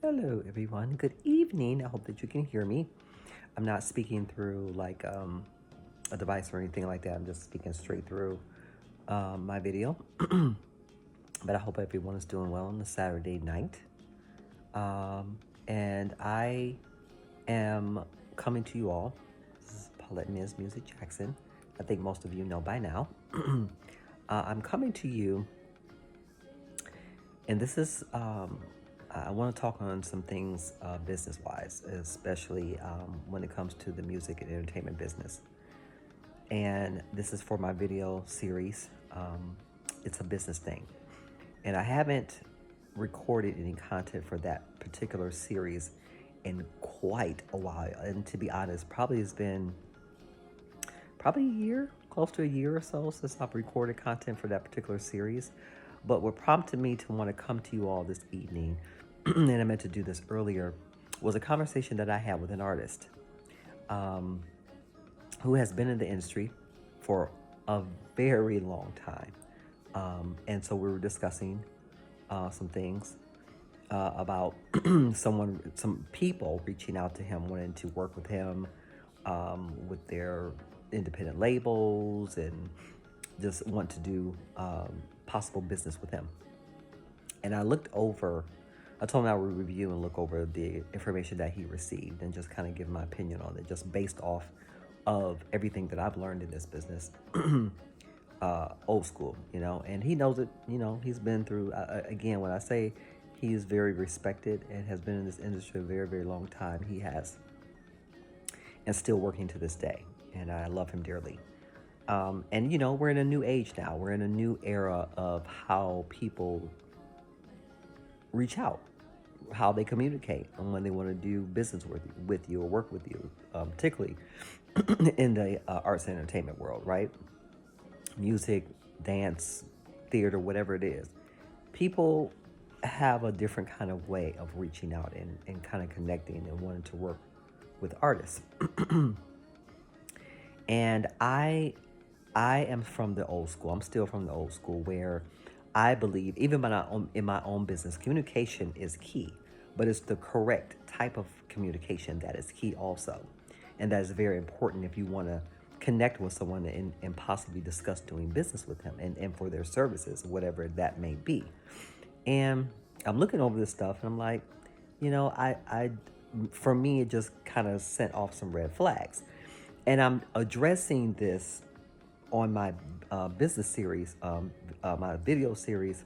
Hello, everyone. Good evening. I hope that you can hear me. I'm not speaking through like a device or anything like that. I'm just speaking straight through my video. But I hope everyone is doing well on the Saturday night. And I am coming to you all. This is Paulette Ms. Music Jackson. I think most of you know by now. I'm coming to you, and this is I want to talk on some things business-wise, especially when it comes to the music and entertainment business. And this is for my video series. It's a business thing, and I haven't recorded any content for that particular series in quite a while. And to be honest, probably it's been probably a year, close to a year or so since I've recorded content for that particular series. But what prompted me to want to come to you all this evening, and I meant to do this earlier, was a conversation that I had with an artist um, who has been in the industry for a very long time. And so we were discussing some things about some people reaching out to him, wanting to work with him with their independent labels and just want to do possible business with him. And I told him I would review and look over the information that he received and just kind of give my opinion on it, just based off of everything that I've learned in this business. Old school, and he knows it. He's been through, again, when I say he is very respected and has been in this industry a very, very long time, he has, and still working to this day. And I love him dearly. And we're in a new age now. We're in a new era of how people reach out, how they communicate, and when they want to do business with you or work with you, particularly in the arts and entertainment world, right? Music, dance, theater, whatever it is. People have a different kind of way of reaching out and kind of connecting and wanting to work with artists. And I am from the old school. I'm still from the old school where I believe, even in my own business, communication is key, but it's the correct type of communication that is key also. And that is very important if you want to connect with someone and possibly discuss doing business with them and for their services, whatever that may be. And I'm looking over this stuff and I'm like, for me, it just kind of sent off some red flags. And I'm addressing this on my business series, my video series.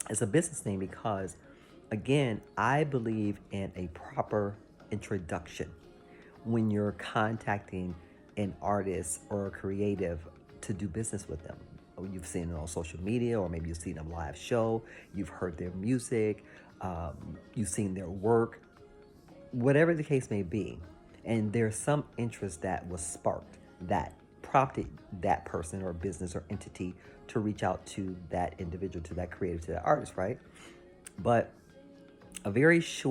It's a business thing because, again, I believe in a proper introduction when you're contacting an artist or a creative to do business with them. You've seen it on social media, or maybe you've seen a live show, you've heard their music, you've seen their work, whatever the case may be. And there's some interest that was sparked that prompted that person or business or entity to reach out to that individual, to that creative, to that artist, right? But there's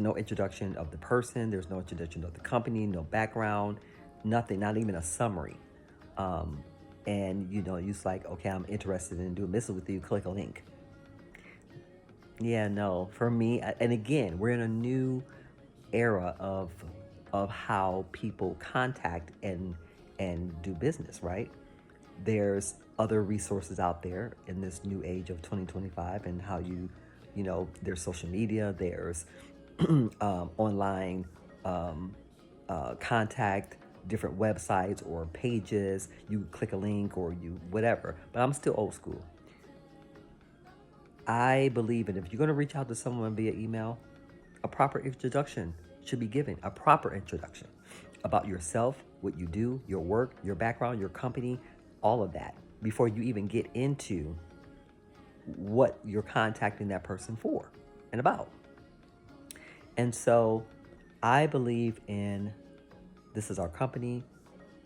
no introduction of the person, there's no introduction of the company, no background, nothing, not even a summary. And it's like, okay, I'm interested in doing business with you, click a link. Yeah, no, for me, and again, we're in a new era of how people contact and do business, right? There's other resources out there in this new age of 2025, and how there's social media, there's online contact, different websites or pages. You click a link or you whatever. But I'm still old school. I believe in, if you're going to reach out to someone via email, a proper introduction should be given. A proper introduction about yourself, what you do, your work, your background, your company, all of that, before you even get into what you're contacting that person for and about. And so I believe in, this is our company,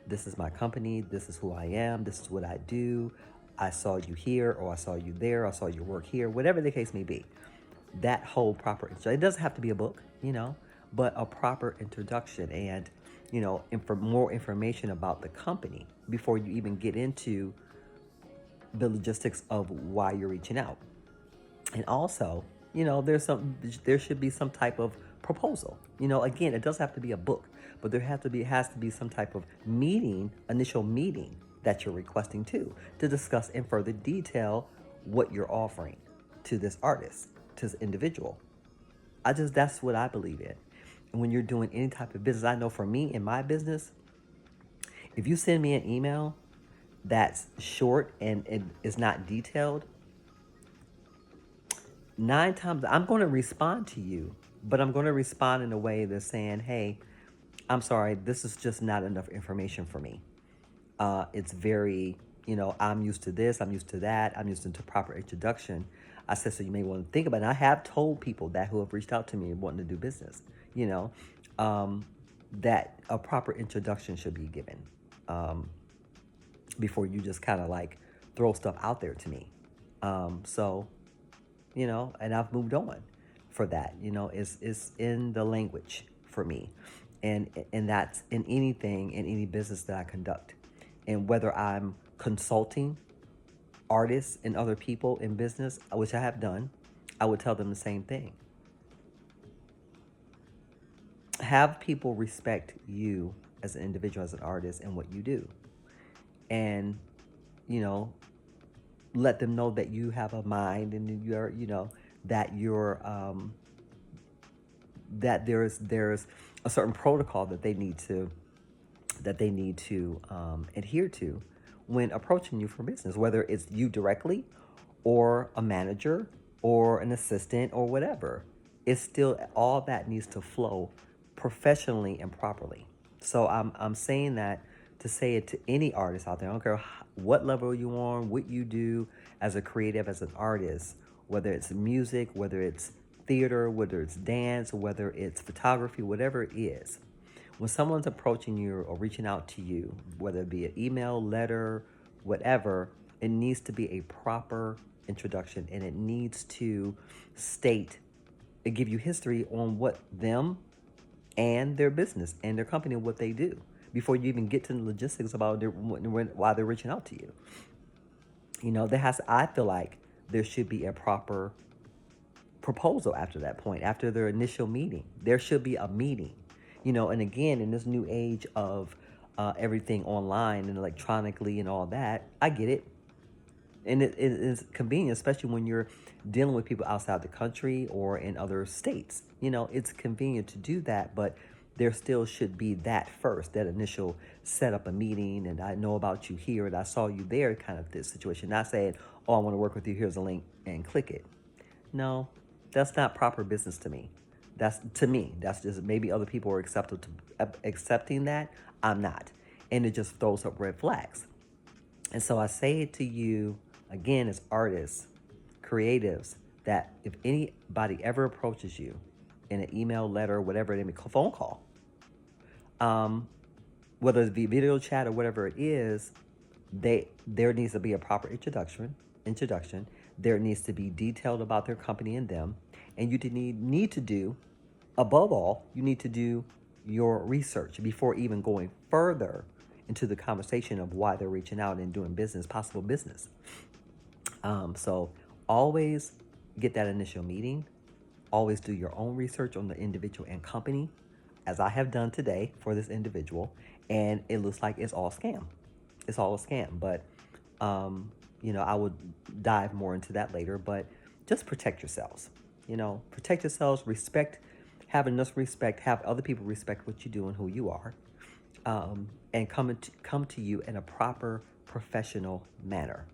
this is my company, this is who I am, this is what I do. I saw you here, or I saw you there, I saw your work here, whatever the case may be. That whole proper, it doesn't have to be a book, but a proper introduction and, more information about the company before you even get into the logistics of why you're reaching out. And also, there should be some type of proposal. Again, it doesn't have to be a book, but has to be some type of meeting, initial meeting that you're requesting to discuss in further detail what you're offering to this artist, to this individual. That's what I believe in. And when you're doing any type of business, I know for me in my business, if you send me an email that's short and it is not detailed, 9 times I'm going to respond to you, but I'm going to respond in a way that's saying, hey, I'm sorry, this is just not enough information for me. It's very, I'm used to this, I'm used to that, I'm used to proper introduction. I said, so you may want to think about it. And I have told people that who have reached out to me wanting to do business, you know, that a proper introduction should be given before you just kind of like throw stuff out there to me. So, and I've moved on for that. It's in the language for me. And that's in anything, in any business that I conduct. And whether I'm consulting artists and other people in business, which I have done, I would tell them the same thing. Have people respect you as an individual, as an artist, and what you do. And, you know, let them know that you have a mind and that there's a certain protocol that they need to adhere to when approaching you for business, whether it's you directly or a manager or an assistant or whatever. It's still, all that needs to flow professionally and properly. So I'm saying that to say it to any artist out there. I don't care what level you're on, what you do as a creative, as an artist, whether it's music, whether it's theater, whether it's dance, whether it's photography, whatever it is. When someone's approaching you or reaching out to you, whether it be an email, letter, whatever, it needs to be a proper introduction, and it needs to state and give you history on what them and their business and their company, what they do, before you even get to the logistics about why they're reaching out to you. I feel like there should be a proper proposal after that point, after their initial meeting. There should be a meeting. And again, in this new age of everything online and electronically and all that, I get it. And it is convenient, especially when you're dealing with people outside the country or in other states. It's convenient to do that, but there still should be that first, that initial set up a meeting, and I know about you here and I saw you there kind of this situation. Not saying, oh, I want to work with you, here's a link and click it. No, that's not proper business to me. That's just, maybe other people are accepting that. I'm not. And it just throws up red flags. And so I say it to you again as artists, creatives, that if anybody ever approaches you in an email, letter, whatever it may be, phone call, whether it be video chat or whatever it is, there needs to be a proper introduction. There needs to be detailed about their company and them. And you need to do, above all, you need to do your research before even going further into the conversation of why they're reaching out and doing business, possible business. So always get that initial meeting. Always do your own research on the individual and company, as I have done today for this individual. And it looks like it's all scam. It's all a scam. But, I would dive more into that later. But just protect yourselves. Protect yourselves, have enough respect, have other people respect what you do and who you are. And come to you in a proper professional manner.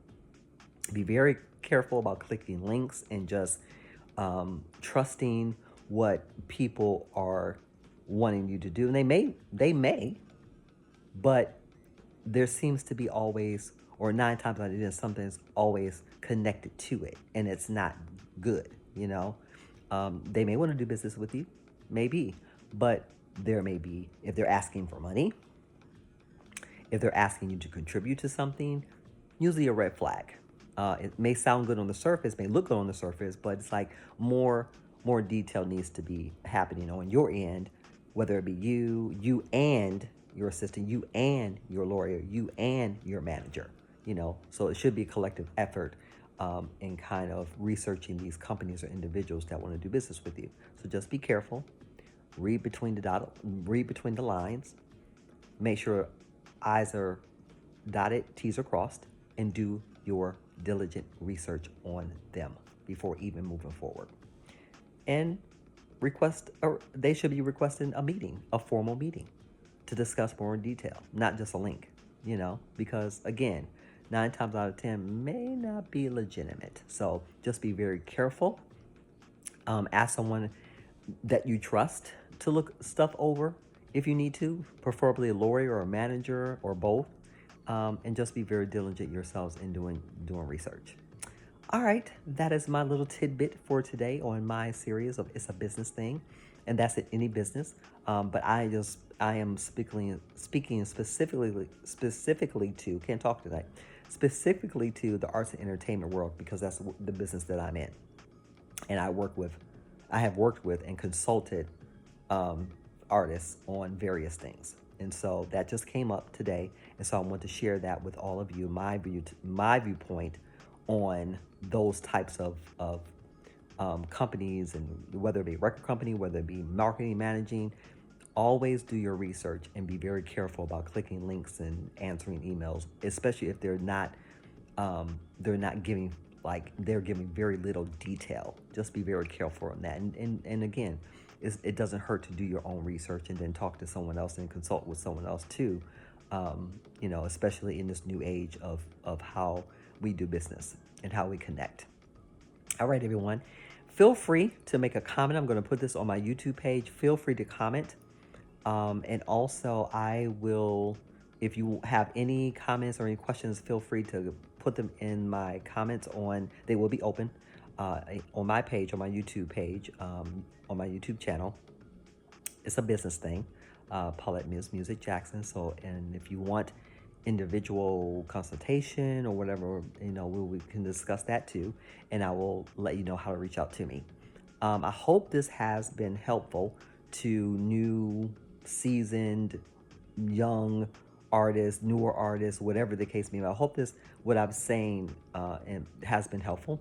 Be very careful about clicking links and just trusting what people are wanting you to do. And they may, but there seems to be always, or 9 times out of 10, something's always connected to it, and it's not good. They may want to do business with you, maybe, but there may be, if they're asking for money, if they're asking you to contribute to something, usually a red flag. It may sound good on the surface, may look good on the surface, but it's like more detail needs to be happening on your end, whether it be you and your assistant, you and your lawyer, you and your manager. So it should be a collective effort in kind of researching these companies or individuals that want to do business with you. So just be careful, read between the lines, make sure I's are dotted, T's are crossed, and do your diligent research on them before even moving forward. And they should be requesting a meeting, a formal meeting, to discuss more in detail, not just a link, because again, 9 times out of 10 may not be legitimate. So just be very careful. Ask someone that you trust to look stuff over if you need to, preferably a lawyer or a manager or both, and just be very diligent yourselves in doing research. All right, that is my little tidbit for today on my series of It's a Business Thing, and that's in any business. But I am speaking specifically to, can't talk tonight, specifically to the arts and entertainment world, because that's the business that I'm in, and I have worked with and consulted artists on various things. And so that just came up today, and so I want to share that with all of you, my viewpoint on those types of companies, and whether it be a record company, whether it be marketing, managing. Always do your research and be very careful about clicking links and answering emails, especially if they're not giving, they're giving very little detail. Just be very careful on that. And again, it doesn't hurt to do your own research and then talk to someone else and consult with someone else too. Especially in this new age of how we do business and how we connect. All right, everyone. Feel free to make a comment. I'm going to put this on my YouTube page. Feel free to comment. And also, I will, if you have any comments or any questions, feel free to put them in my comments they will be open on my page, on my YouTube page, on my YouTube channel. It's a business thing. Paulette Music Jackson. So, and if you want individual consultation or whatever, we can discuss that too. And I will let you know how to reach out to me. I hope this has been helpful to new, seasoned, young artists, newer artists, whatever the case may be. I hope what I'm saying, and has been helpful.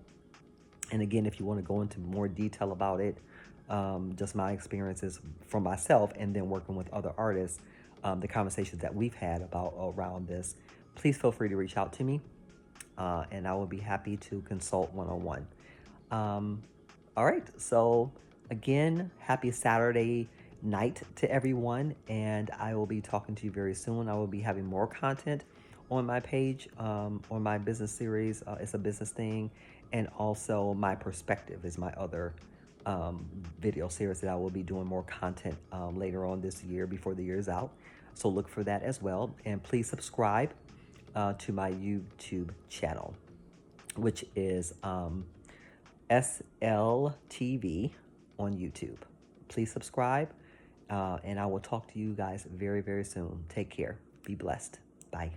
And again, if you want to go into more detail about it, just my experiences from myself and then working with other artists, the conversations that we've had around this, please feel free to reach out to me, and I will be happy to consult one-on-one. All right, so again, happy Saturday night to everyone, and I will be talking to you very soon. I will be having more content on my page, on my business series. It's a business thing, and also my perspective is my other video series that I will be doing more content later on this year before the year is out. So look for that as well, and please subscribe to my YouTube channel, which is SLTV on YouTube. Please subscribe, and I will talk to you guys very, very soon. Take care. Be blessed. Bye.